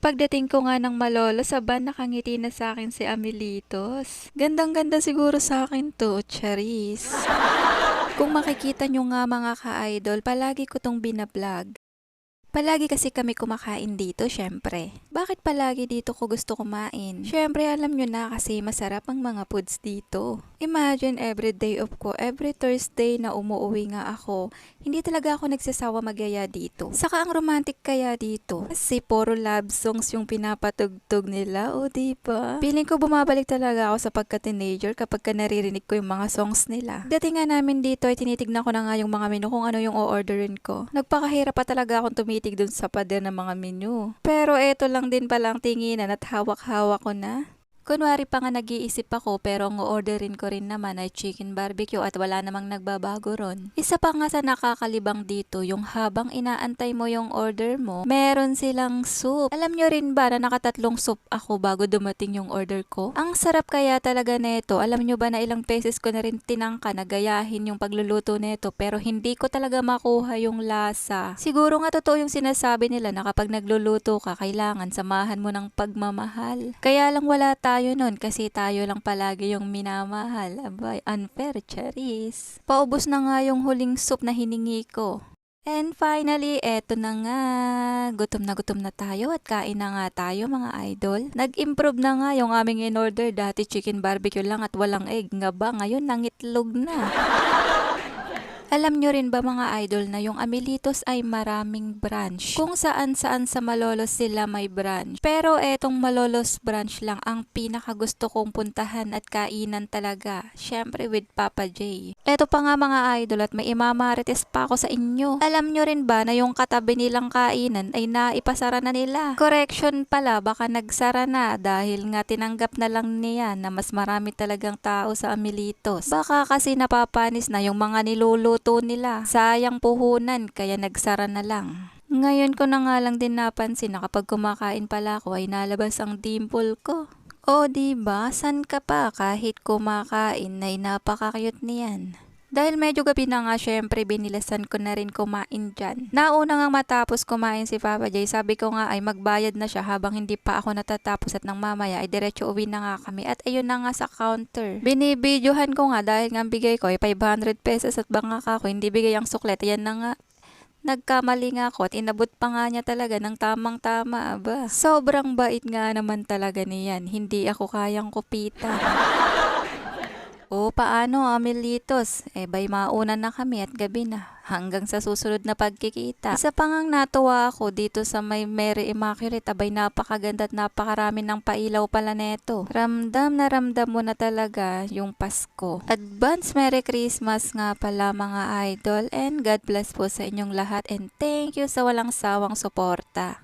Pagdating ko nga ng Malolos, aba nakangiti na sa akin si Amelitos. Gandang-ganda siguro sa akin 'to, charis. Kung makikita nyo nga mga ka-idol, palagi ko 'tong bina-vlog. Palagi kasi kami kumakain dito, syempre. Bakit palagi dito ko gusto kumain? Syempre alam nyo na kasi masarap ang mga foods dito. Imagine every day off ko, every Thursday na umuwi nga ako, hindi talaga ako nagsasawa magyaya dito. Saka ang romantic kaya dito, kasi puro love songs yung pinapatugtog nila, o diba? Feeling ko bumabalik talaga ako sa pagka-teenager kapag ka naririnig ko yung mga songs nila. Dating nga namin dito ay tinitignan ko na nga yung mga menu kung ano yung o-orderin ko. Nagpakahirap pa talaga akong tumitig dun sa pader ng mga menu. Pero eto lang din palang tinginan at hawak-hawak ko na. Kunwari pa nga nag-iisip ako pero ang orderin ko rin naman ay chicken barbecue at wala namang nagbabago ron. Isa pa nga sa nakakalibang dito, yung habang inaantay mo yung order mo, meron silang soup. Alam nyo rin ba na nakatatlong soup ako bago dumating yung order ko? Ang sarap kaya talaga neto. Alam nyo ba na ilang beses ko na rin tinangka na gayahin yung pagluluto neto pero hindi ko talaga makuha yung lasa. Siguro nga totoo yung sinasabi nila na kapag nagluluto ka, kailangan samahan mo ng pagmamahal. Kaya lang wala tayo nun kasi tayo lang palagi yung minamahal. Abay, unfair, charis. Paubos na nga yung huling soup na hiningi ko. And finally, eto na nga. Gutom na tayo at kain na nga tayo mga idol. Nag-improve na nga yung aming in-order. Dati chicken barbecue lang at walang egg. Nga ba, ngayon nangitlog na. Alam nyo rin ba mga idol na yung Amelitos ay maraming branch? Kung saan-saan sa Malolos sila may branch. Pero etong Malolos branch lang ang pinakagusto kong puntahan at kainan talaga. Syempre with Papa J. Eto pa nga mga idol at may imamarites pa ako sa inyo. Alam nyo rin ba na yung katabi nilang kainan ay naipasara na nila? Correction pala, baka nagsara na dahil nga tinanggap na lang niya na mas marami talagang tao sa Amelitos. Baka kasi napapanis na yung mga niluluto nila. Sayang puhunan kaya nagsara na lang. Ngayon ko na nga lang din napansin na kapag kumakain pala ako ay nalabas ang dimple ko. O diba, san ka pa kahit kumakain ay napaka-cute niyan. Dahil medyo gabi na nga, syempre binilasan ko na rin kumain dyan. Nauna nga matapos kumain si Papa J, sabi ko nga ay magbayad na siya habang hindi pa ako natatapos at nang mamaya ay diretso uwi na nga kami. At ayun na nga sa counter. Binibidyohan ko nga dahil nga bigay ko ay 500 pesos at bangak ako hindi bigay ang suklet. Ayan na nga. Nagkamali nga ako at inabot pa nga niya talaga ng tamang-tama. Aba, sobrang bait nga naman talaga niyan. Hindi ako kayang kupita. O paano Amelitos? Bay mauna na kami at gabi na. Hanggang sa susunod na pagkikita. Isa pa ngang natuwa ako dito sa may Mary Immaculate. Abay napakaganda at napakarami ng pailaw pala neto. Ramdam na ramdam mo na talaga yung Pasko. Advance Merry Christmas nga pala mga idol. And God bless po sa inyong lahat. And thank you sa walang sawang suporta.